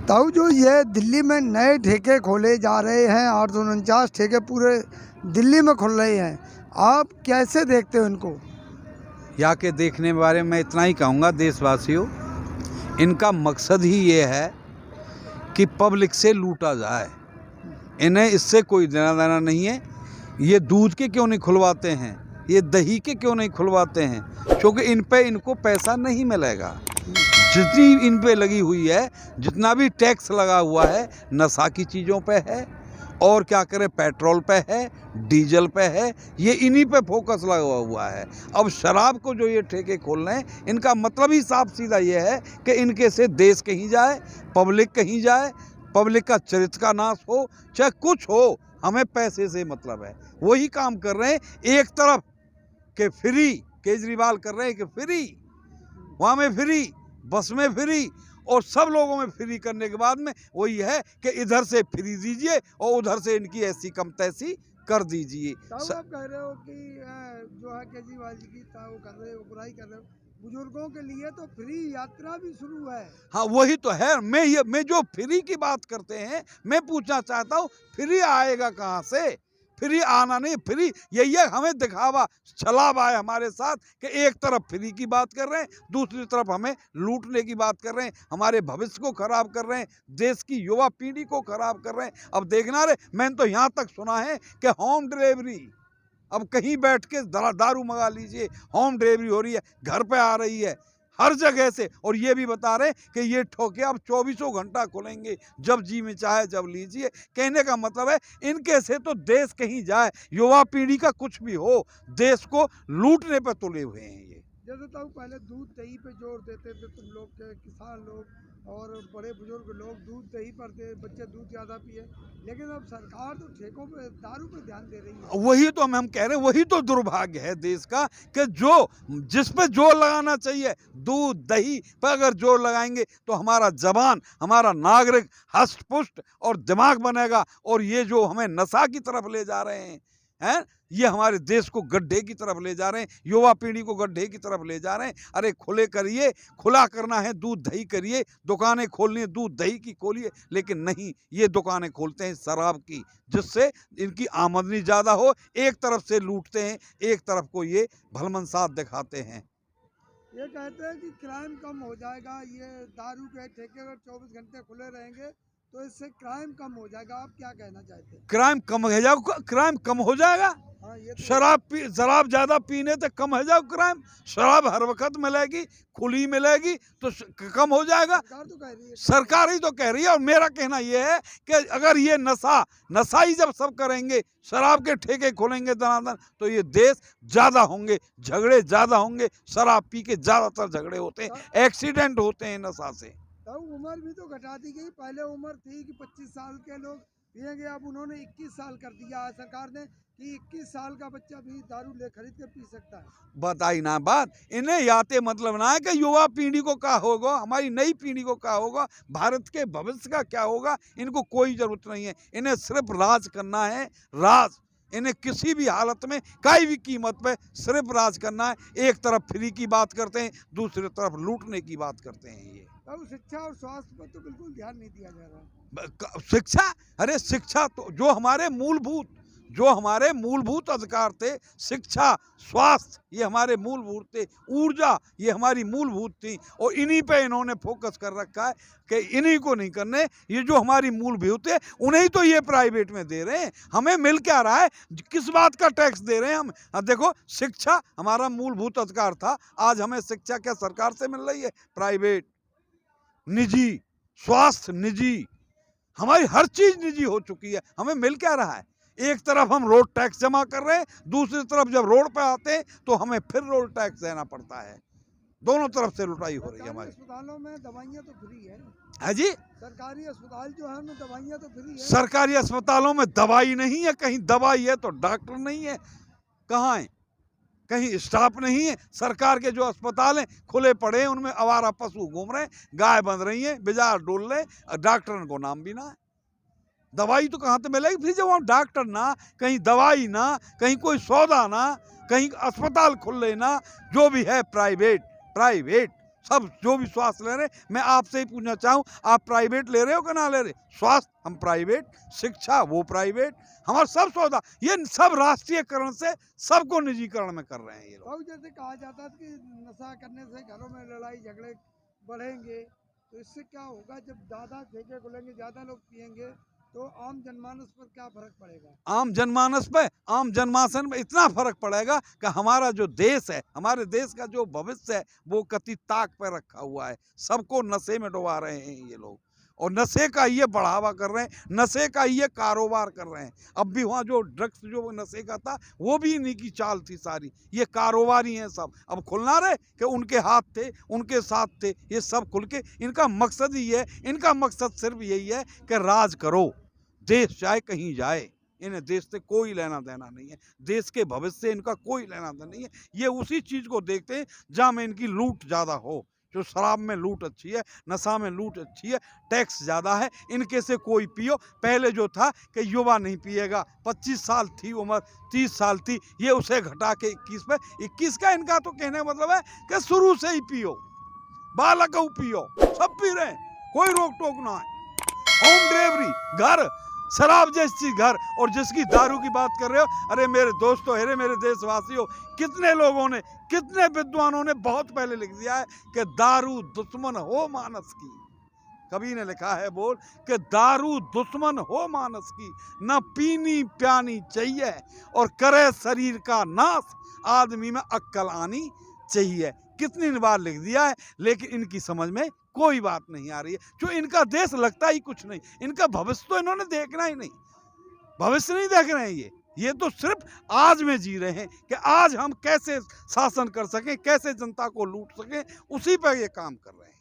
ताऊ जो ये दिल्ली में नए ठेके खोले जा रहे हैं, 849 ठेके पूरे दिल्ली में खुल रहे हैं, आप कैसे देखते हो इनको? यहाँ के देखने के बारे में इतना ही कहूँगा देशवासियों, इनका मकसद ही ये है कि पब्लिक से लूटा जाए। इन्हें इससे कोई देना देना नहीं है। ये दूध के क्यों नहीं खुलवाते हैं, ये दही के क्यों नहीं खुलवाते हैं, क्योंकि इन पे इनको पैसा नहीं मिलेगा। जितनी इन पे लगी हुई है, जितना भी टैक्स लगा हुआ है, नशा की चीज़ों पे है और क्या करें, पेट्रोल पे है, डीजल पे है, ये इन्हीं पे फोकस लगा हुआ है। अब शराब को जो ये ठेके खोल रहे हैं, इनका मतलब ही साफ सीधा ये है कि इनके से देश कहीं जाए, पब्लिक कहीं जाए, पब्लिक का चरित्र का नाश हो, चाहे कुछ हो, हमें पैसे से मतलब है। वही काम कर रहे हैं। एक तरफ के फ्री केजरीवाल कर रहे हैं कि फ्री, वहाँ में फ्री, बस में फ्री और सब लोगों में फ्री करने के बाद में वही है कि इधर से फ्री दीजिए और उधर से इनकी ऐसी कम तैसी कर दीजिए। आप कह रहे हो कि जो है केजरीवाल जी की वो कर रहे हो, बुराई कर रहे हो, बुजुर्गों के लिए तो फ्री यात्रा भी शुरू है। हाँ, वही तो है। मैं जो फ्री की बात करते हैं, मैं पूछना चाहता हूँ फ्री आएगा कहाँ से? फ्री आना नहीं, फ्री यही है, हमें दिखावा छलावा है हमारे साथ कि एक तरफ फ्री की बात कर रहे हैं, दूसरी तरफ हमें लूटने की बात कर रहे हैं, हमारे भविष्य को खराब कर रहे हैं, देश की युवा पीढ़ी को खराब कर रहे हैं। अब देखना रे, मैंने तो यहाँ तक सुना है कि होम डिलीवरी, अब कहीं बैठ के दारू मंगा लीजिए, होम डिलीवरी हो रही है, घर पे आ रही है हर जगह से। और ये भी बता रहे हैं कि ये ठोके अब 24 घंटा खुलेंगे, जब जी में चाहे जब लीजिए। कहने का मतलब है इनके से तो देश कहीं जाए, युवा पीढ़ी का कुछ भी हो, देश को लूटने पर तुले हुए हैं ये। जैसे तो पहले दूध दही पे जोर देते थे तुम लोग के किसान लोग और बड़े बुजुर्ग लोग, दूध दही पर दे, बच्चे दूध ज़्यादा पिए, लेकिन अब सरकार तो ठेकों पे दारू पे ध्यान दे रही है। वही तो हम कह रहे हैं, वही तो दुर्भाग्य है देश का कि जो जिस पे जोर लगाना चाहिए, दूध दही पर अगर जोर लगाएंगे तो हमारा जवान, हमारा नागरिक हष्ट पुष्ट और दिमाग बनेगा। और ये जो हमें नशा की तरफ ले जा रहे हैं, ये हमारे देश को गड्ढे की तरफ ले जा रहे हैं, युवा पीढ़ी को गड्ढे की तरफ ले जा रहे हैं। अरे खुले करिए, खुला करना है दूध दही करिए, दुकानें खोलनी है दूध दही की खोलिए, लेकिन नहीं, ये दुकानें खोलते हैं शराब की, जिससे इनकी आमदनी ज़्यादा हो। एक तरफ से लूटते हैं, एक तरफ को ये भलमनसाब दिखाते हैं। ये कहते हैं कि क्राइम कम हो जाएगा, ये दारू के ठेके अगर 24 घंटे खुले रहेंगे तो इससे क्राइम कम हो जाएगा। आप क्या कहना चाहते हैं? क्राइम कम हो जाएगा? क्राइम कम हो जाएगा? हाँ, ये तो शराब ज़्यादा पीने से कम हो जाएगा क्राइम? शराब हर वक्त मिलेगी, खुली मिलेगी तो कम हो जाएगा। सरकार तो कह रही है, सरकार ही तो कह रही है। और मेरा कहना ये है कि अगर ये नशा ही जब सब करेंगे, शराब के ठेके खोलेंगे दनादन, तो ये देश ज़्यादा होंगे, झगड़े ज़्यादा होंगे। शराब पी के ज़्यादातर झगड़े होते हैं, एक्सीडेंट होते हैं नशा से। तो उम्र भी तो घटा दी गई। पहले उम्र थी कि 25 साल के लोग पिएंगे, अब उन्होंने 21 साल कर दिया है सरकार ने कि 21 साल का बच्चा भी दारू ले खरीद के पी सकता है। बताई ना बात, इन्हें याते मतलब ना है कि युवा पीढ़ी को क्या होगा, हमारी नई पीढ़ी को क्या होगा, भारत के भविष्य का क्या होगा, इनको कोई ज़रूरत नहीं है। इन्हें सिर्फ राज करना है, राज। इन्हें किसी भी हालत में, कई भी कीमत पे सिर्फ राज करना है। एक तरफ फ्री की बात करते हैं, दूसरी तरफ लूटने की बात करते हैं ये। अब शिक्षा और स्वास्थ्य पर तो बिल्कुल ध्यान नहीं दिया जा रहा। शिक्षा, अरे शिक्षा तो जो हमारे मूलभूत अधिकार थे, शिक्षा, स्वास्थ्य, ये हमारे मूलभूत थे, ऊर्जा, ये हमारी मूलभूत थी, और इन्हीं पे इन्होंने फोकस कर रखा है कि इन्हीं को नहीं करने। ये जो हमारी मूलभूत है, उन्हें तो ये प्राइवेट में दे रहे हैं। हमें मिल क्या रहा है? किस बात का टैक्स दे रहे हैं हम? देखो, शिक्षा हमारा मूलभूत अधिकार था, आज हमें शिक्षा क्या सरकार से मिल रही है? प्राइवेट, निजी, स्वास्थ्य निजी, हमारी हर चीज निजी हो चुकी है। हमें मिल क्या रहा है? एक तरफ हम रोड टैक्स जमा कर रहे हैं, दूसरी तरफ जब रोड पे आते हैं तो हमें फिर रोड टैक्स देना पड़ता है। दोनों तरफ से लुटाई हो रही है हमारी। अस्पतालों में दवाइयाँ तो फ्री है जी, सरकारी अस्पताल जो है उनमें दवाइयाँ तो फ्री है। सरकारी अस्पतालों में दवाई नहीं है, कहीं दवाई है तो डॉक्टर नहीं है, कहाँ है? कहीं स्टाफ नहीं है। सरकार के जो अस्पताल हैं खुले पड़े हैं, उनमें आवारा पशु घूम रहे हैं, गाय बंध रही हैं, बाजार डोल रहे हैं, डॉक्टर को नाम भी ना है। दवाई तो कहाँ से मिलेगी? फिर जब वहाँ डॉक्टर ना, कहीं दवाई ना, कहीं कोई सौदा ना, कहीं अस्पताल खुल रहे ना, जो भी है प्राइवेट। सब जो भी स्वास्थ्य ले रहे हैं, मैं आपसे ही पूछना चाहूँ, आप प्राइवेट ले रहे हो कि ना ले रहे? स्वास्थ्य हम प्राइवेट, शिक्षा वो प्राइवेट, हमारा सब सौदा, ये सब राष्ट्रीयकरण से सबको निजीकरण में कर रहे हैं ये लोग। और जैसे कहा जाता है कि नशा करने से घरों में लड़ाई झगड़े बढ़ेंगे, तो इससे क्या होगा? जब ज़्यादा ठेके खुलेंगे, ज़्यादा लोग पिएंगे, तो आम जनमानस पर क्या फर्क पड़ेगा? आम जनमानस पे, आम जनमानस में इतना फर्क पड़ेगा कि हमारा जो देश है, हमारे देश का जो भविष्य है, वो कति ताक पे रखा हुआ है। सबको नशे में डुबा रहे हैं ये लोग, और नशे का ये बढ़ावा कर रहे हैं, नशे का ये कारोबार कर रहे हैं। अब भी वहाँ जो ड्रग्स जो नशे का था, वो भी इन्हीं की चाल थी सारी, ये कारोबारी हैं सब। अब खुलना रहे कि उनके हाथ थे, उनके साथ थे, ये सब खुल के, इनका मकसद ही है, इनका मकसद सिर्फ यही है कि राज करो, देश चाहे कहीं जाए, इन्हें देश से कोई लेना देना नहीं है, देश के भविष्य से इनका कोई लेना देना नहीं है। ये उसी चीज़ को देखते हैं जहाँ में इनकी लूट ज़्यादा हो। जो शराब में लूट अच्छी है, नशा में लूट अच्छी है, टैक्स ज़्यादा है, इनके से कोई पियो। पहले जो था कि युवा नहीं पिएगा, 25 साल थी उम्र, 30 साल थी, ये उसे घटा के 21 पे, 21 का इनका तो कहने का मतलब है कि शुरू से ही पियो, बालक पियो, सब पी रहे हैं, कोई रोक टोक ना है। होम डिलीवरी, घर, शराब जैसी घर, और जिसकी दारू की बात कर रहे हो, अरे मेरे दोस्तों, अरे मेरे देशवासियों, कितने लोगों ने, कितने विद्वानों ने बहुत पहले लिख दिया है कि दारू दुश्मन हो मानस की। कवि ने लिखा है बोल कि दारू दुश्मन हो मानस की, न पीनी प्यानी चाहिए, और करे शरीर का नाश, आदमी में अक्ल आनी चाहिए। कितनी बार लिख दिया है, लेकिन इनकी समझ में कोई बात नहीं आ रही है। जो इनका देश लगता ही कुछ नहीं, इनका भविष्य तो इन्होंने देखना ही नहीं, भविष्य नहीं देख रहे हैं ये तो सिर्फ आज में जी रहे हैं कि आज हम कैसे शासन कर सकें, कैसे जनता को लूट सकें, उसी पर ये काम कर रहे हैं।